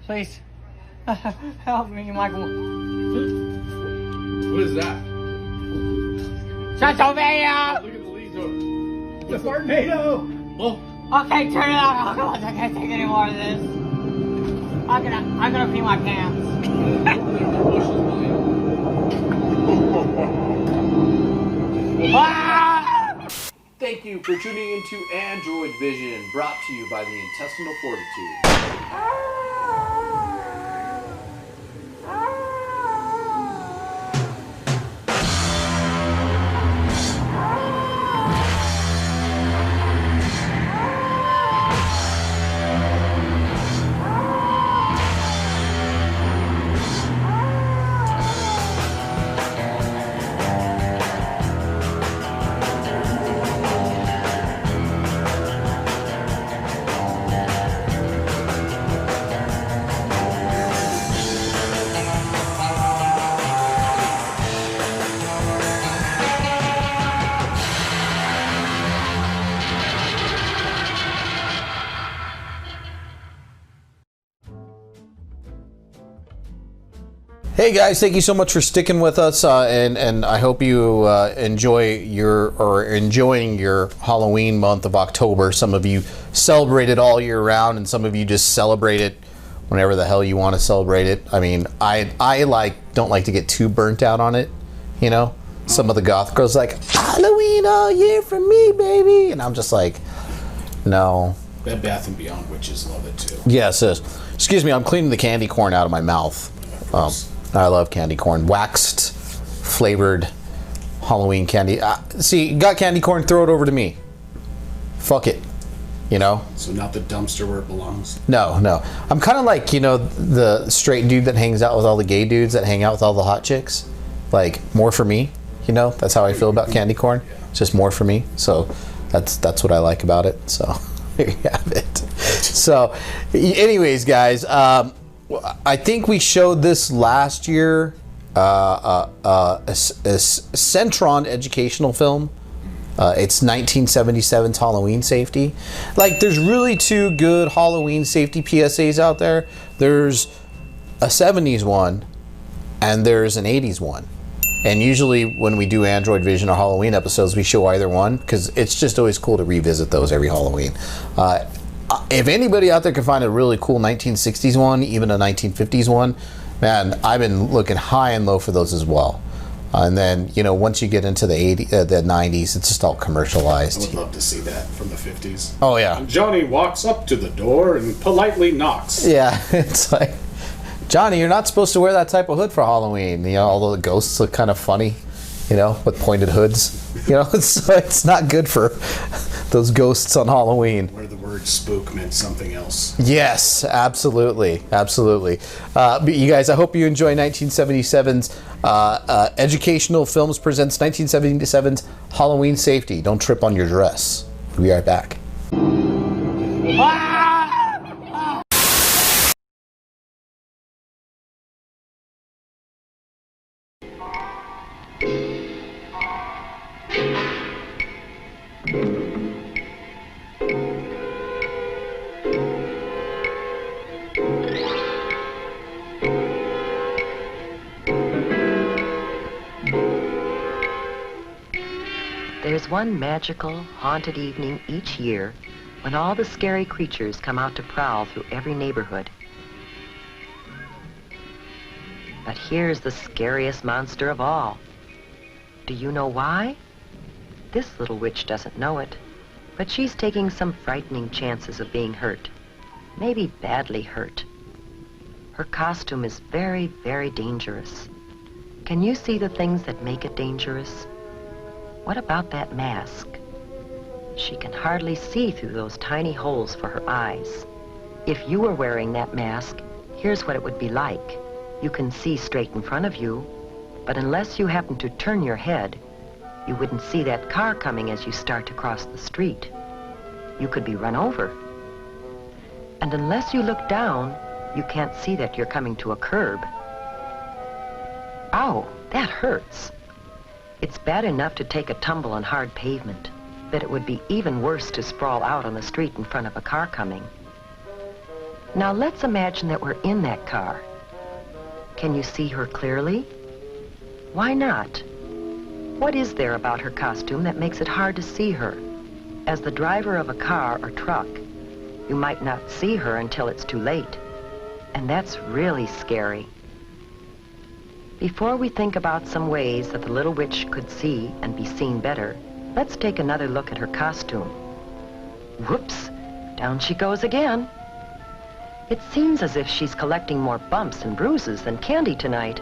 Please. Help me, Michael. What is that? Transylvania! Look at the lead door. The tornado! Oh. Okay, turn it off. Oh, God, I can't take any more of this. I'm gonna pee my pants. Thank you for tuning into Androidvision, brought to you by the Intestinal Fortitude. Hey guys, thank you so much for sticking with us, and I hope you enjoying your Halloween month of October. Some of you celebrate it all year round, and some of you just celebrate it whenever the hell you want to celebrate it. I mean, I don't like to get too burnt out on it, you know. Some of the goth girls like Halloween all year for me, baby, and I'm just like, no. Bed Bath & Beyond witches love it too. Yes, excuse me, I'm cleaning the candy corn out of my mouth. I love candy corn. Waxed, flavored Halloween candy. See, you got candy corn, throw it over to me. Fuck it. You know? So not the dumpster where it belongs? No. I'm kind of like, you know, the straight dude that hangs out with all the gay dudes that hang out with all the hot chicks. Like, more for me. You know? That's how I feel about candy corn. It's just more for me. So that's what I like about it. So there you have it. So anyways, guys, I think we showed this last year, a Centron educational film. It's 1977's Halloween Safety. Like, there's really two good Halloween safety PSAs out there. There's a 70s one, and there's an 80s one. And usually when we do Androidvision or Halloween episodes, we show either one, because it's just always cool to revisit those every Halloween. If anybody out there can find a really cool 1960s one, even a 1950s one, man, I've been looking high and low for those as well. And then, you know, once you get into the 90s, it's just all commercialized. I would love to see that from the 50s. Oh, yeah. Johnny walks up to the door and politely knocks. Yeah, it's like, Johnny, you're not supposed to wear that type of hood for Halloween. You know, although the ghosts look kind of funny, you know, with pointed hoods. You know, it's not good for those ghosts on Halloween. Where the word spook meant something else. Yes, absolutely. But you guys, I hope you enjoy 1977's Educational Films presents 1977's Halloween Safety. Don't trip on your dress. We'll be right back. There's one magical, haunted evening each year when all the scary creatures come out to prowl through every neighborhood. But here's the scariest monster of all. Do you know why? This little witch doesn't know it, but she's taking some frightening chances of being hurt. Maybe badly hurt. Her costume is very, very dangerous. Can you see the things that make it dangerous? What about that mask? She can hardly see through those tiny holes for her eyes. If you were wearing that mask, here's what it would be like. You can see straight in front of you, but unless you happen to turn your head, you wouldn't see that car coming as you start to cross the street. You could be run over. And unless you look down, you can't see that you're coming to a curb. Ow, that hurts. It's bad enough to take a tumble on hard pavement, but it would be even worse to sprawl out on the street in front of a car coming. Now let's imagine that we're in that car. Can you see her clearly? Why not? What is there about her costume that makes it hard to see her? As the driver of a car or truck, you might not see her until it's too late. And that's really scary. Before we think about some ways that the little witch could see and be seen better, let's take another look at her costume. Whoops, down she goes again. It seems as if she's collecting more bumps and bruises than candy tonight.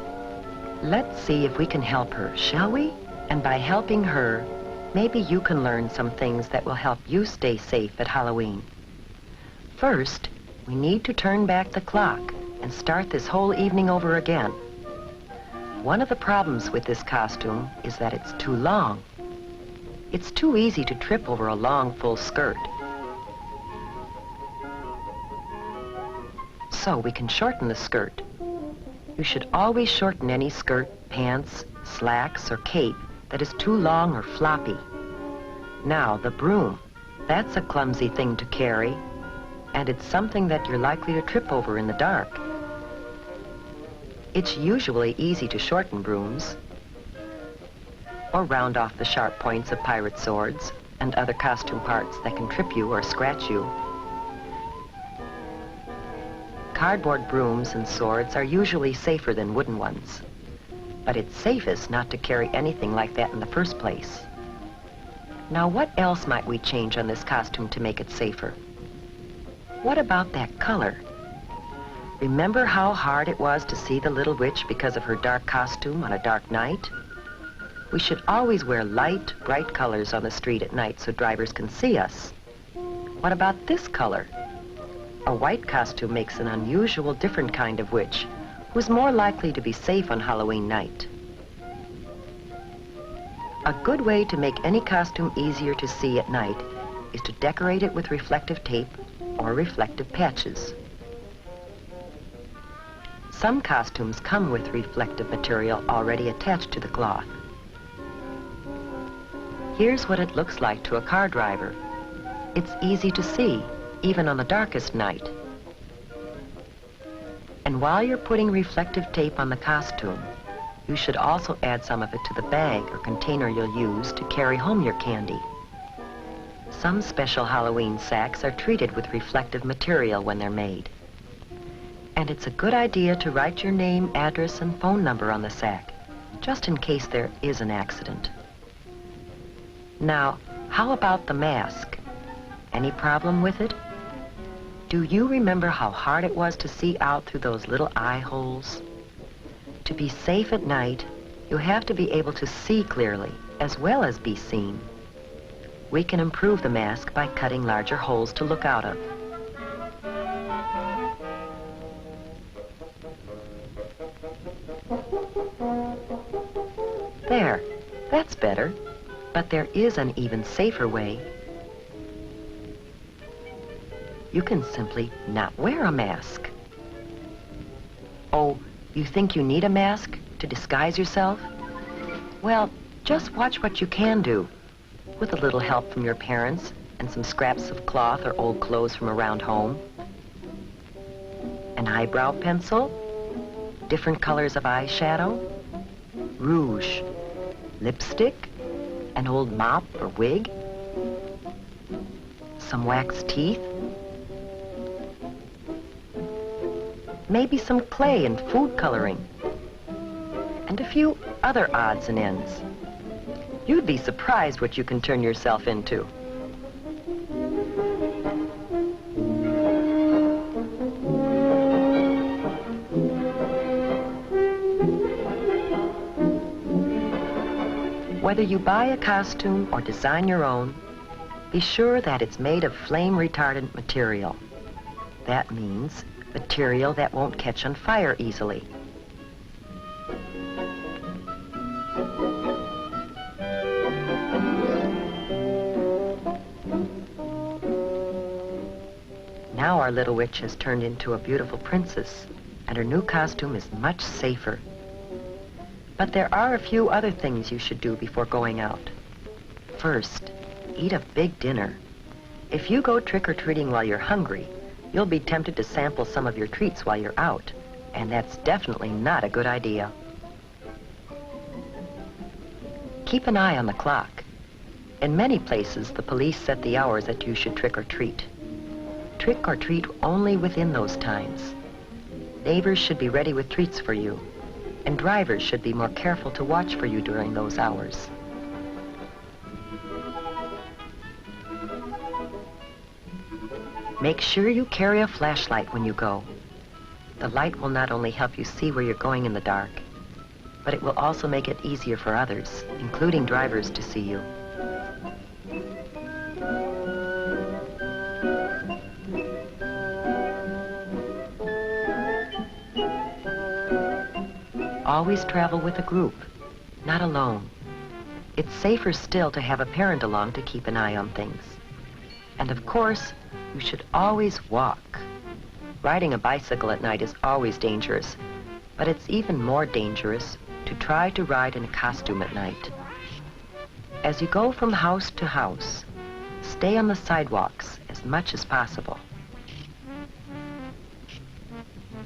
Let's see if we can help her, shall we? And by helping her, maybe you can learn some things that will help you stay safe at Halloween. First, we need to turn back the clock and start this whole evening over again. One of the problems with this costume is that it's too long. It's too easy to trip over a long, full skirt. So we can shorten the skirt. You should always shorten any skirt, pants, slacks, or cape that is too long or floppy. Now, the broom. That's a clumsy thing to carry, and it's something that you're likely to trip over in the dark. It's usually easy to shorten brooms, or round off the sharp points of pirate swords and other costume parts that can trip you or scratch you. Cardboard brooms and swords are usually safer than wooden ones, but it's safest not to carry anything like that in the first place. Now, what else might we change on this costume to make it safer? What about that color? Remember how hard it was to see the little witch because of her dark costume on a dark night? We should always wear light, bright colors on the street at night so drivers can see us. What about this color? A white costume makes an unusual, different kind of witch who's more likely to be safe on Halloween night. A good way to make any costume easier to see at night is to decorate it with reflective tape or reflective patches. Some costumes come with reflective material already attached to the cloth. Here's what it looks like to a car driver. It's easy to see, even on the darkest night. And while you're putting reflective tape on the costume, you should also add some of it to the bag or container you'll use to carry home your candy. Some special Halloween sacks are treated with reflective material when they're made. And it's a good idea to write your name, address, and phone number on the sack, just in case there is an accident. Now, how about the mask? Any problem with it? Do you remember how hard it was to see out through those little eye holes? To be safe at night, you have to be able to see clearly, as well as be seen. We can improve the mask by cutting larger holes to look out of. There, that's better, but there is an even safer way. You can simply not wear a mask. Oh, you think you need a mask to disguise yourself? Well, just watch what you can do, with a little help from your parents and some scraps of cloth or old clothes from around home. An eyebrow pencil, different colors of eyeshadow, rouge, lipstick, an old mop or wig, some wax teeth, maybe some clay and food coloring, and a few other odds and ends. You'd be surprised what you can turn yourself into. Whether you buy a costume or design your own, be sure that it's made of flame-retardant material. That means material that won't catch on fire easily. Now our little witch has turned into a beautiful princess, and her new costume is much safer. But there are a few other things you should do before going out. First, eat a big dinner. If you go trick-or-treating while you're hungry, You'll be tempted to sample some of your treats while you're out, and that's definitely not a good idea. Keep an eye on the clock. In many places, the police set the hours that you should trick or treat. Trick or treat only within those times. Neighbors should be ready with treats for you, and drivers should be more careful to watch for you during those hours. Make sure you carry a flashlight when you go. The light will not only help you see where you're going in the dark, but it will also make it easier for others, including drivers, to see you. Always travel with a group, not alone. It's safer still to have a parent along to keep an eye on things. And of course, you should always walk. Riding a bicycle at night is always dangerous, but it's even more dangerous to try to ride in a costume at night. As you go from house to house, stay on the sidewalks as much as possible.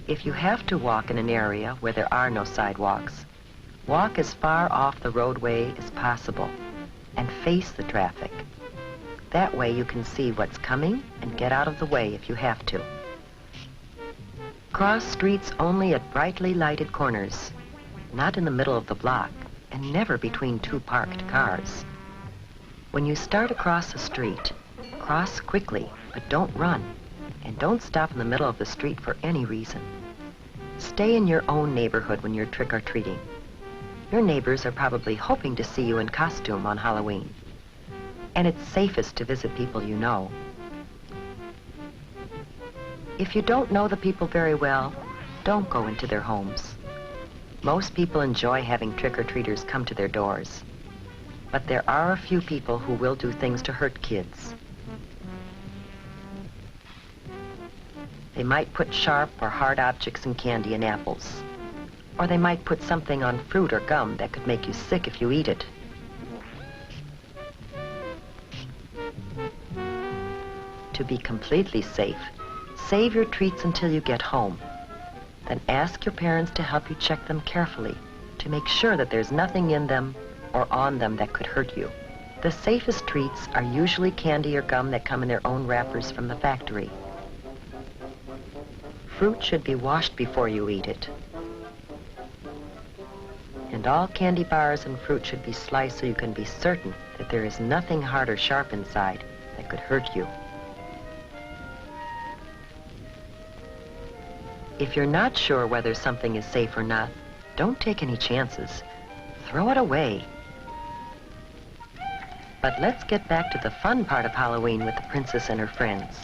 If you have to walk in an area where there are no sidewalks, walk as far off the roadway as possible and face the traffic. That way you can see what's coming and get out of the way if you have to. Cross streets only at brightly lighted corners, not in the middle of the block, and never between two parked cars. When you start across the street, cross quickly, but don't run, and don't stop in the middle of the street for any reason. Stay in your own neighborhood when you're trick-or-treating. Your neighbors are probably hoping to see you in costume on Halloween. And it's safest to visit people you know. If you don't know the people very well, don't go into their homes. Most people enjoy having trick-or-treaters come to their doors. But there are a few people who will do things to hurt kids. They might put sharp or hard objects in candy and apples. Or they might put something on fruit or gum that could make you sick if you eat it. To be completely safe, save your treats until you get home. Then ask your parents to help you check them carefully to make sure that there's nothing in them or on them that could hurt you. The safest treats are usually candy or gum that come in their own wrappers from the factory. Fruit should be washed before you eat it. And all candy bars and fruit should be sliced so you can be certain that there is nothing hard or sharp inside that could hurt you. If you're not sure whether something is safe or not, don't take any chances. Throw it away. But let's get back to the fun part of Halloween with the princess and her friends.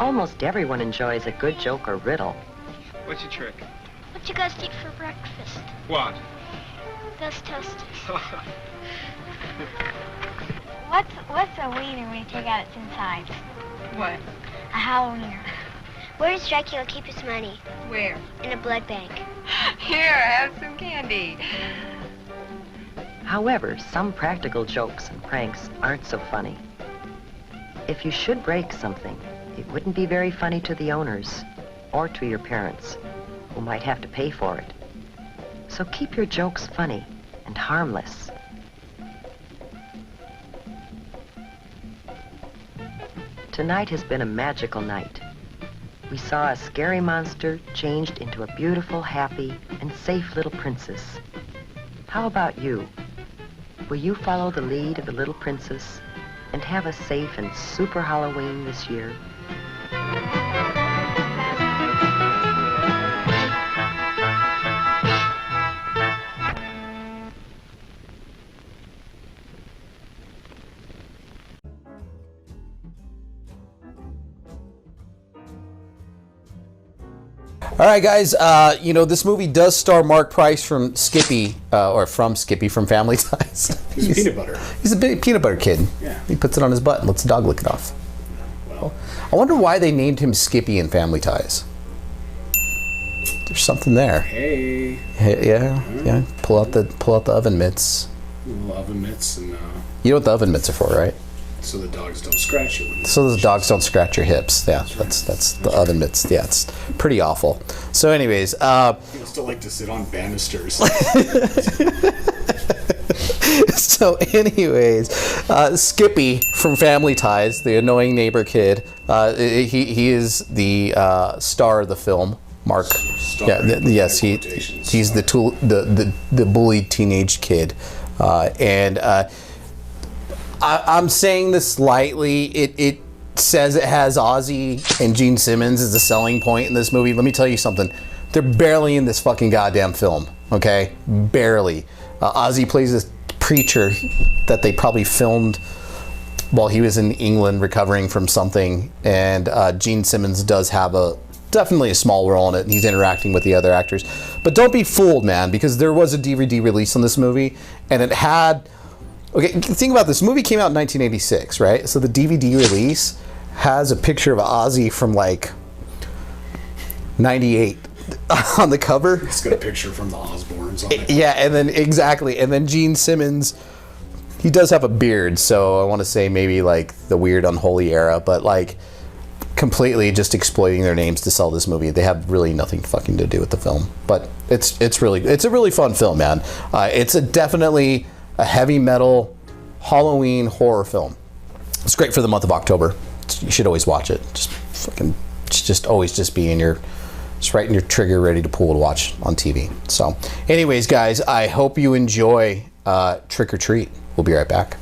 Almost everyone enjoys a good joke or riddle. What's your trick? What you guys eat for breakfast? What? Ghost toasters. What's a wiener when you take out its inside? What? A Halloweener. Where does Dracula keep his money? Where? In a blood bank. Here, have some candy. However, some practical jokes and pranks aren't so funny. If you should break something, it wouldn't be very funny to the owners or to your parents, who might have to pay for it. So keep your jokes funny and harmless. Tonight has been a magical night. We saw a scary monster changed into a beautiful, happy, and safe little princess. How about you? Will you follow the lead of the little princess and have a safe and super Halloween this year? All right, guys. This movie does star Mark Price from Skippy, from Family Ties. He's peanut butter. He's a big peanut butter kid. Yeah. He puts it on his butt and lets the dog lick it off. Well, I wonder why they named him Skippy in Family Ties. there's something there. Hey. Yeah. Pull out the oven mitts. Little oven mitts and You know what the oven mitts are for, right? so the dogs don't scratch you. So the dogs don't scratch your hips. Yeah, that's the oven mitts. Yeah, it's pretty awful. So, anyways, I still like to sit on banisters. Skippy from Family Ties, the annoying neighbor kid, he is the star of the film. Mark. Yes, he's the bullied teenage kid, and I'm saying this lightly. It says it has Ozzy and Gene Simmons as the selling point in this movie. Let me tell you something. They're barely in this fucking goddamn film. Okay, barely. Ozzy plays this preacher that they probably filmed while he was in England recovering from something, and Gene Simmons does have definitely a small role in it, and he's interacting with the other actors. But don't be fooled, man, because there was a DVD release on this movie, and it had... Okay, think about this. The movie came out in 1986, right? So the DVD release has a picture of Ozzy from, like, 98 on the cover. It's got a picture from the Osbournes on it. Yeah, and then Gene Simmons, he does have a beard, so I want to say maybe, like, the weird unholy era, but, like, completely just exploiting their names to sell this movie. They have really nothing fucking to do with the film, but it's a really fun film, man. It's definitely a heavy metal Halloween horror film. It's great for the month of October. You should always watch it. Just always be in your, just right in your trigger, ready to pull to watch on TV. So, anyways, guys, I hope you enjoy Trick or Treat. We'll be right back.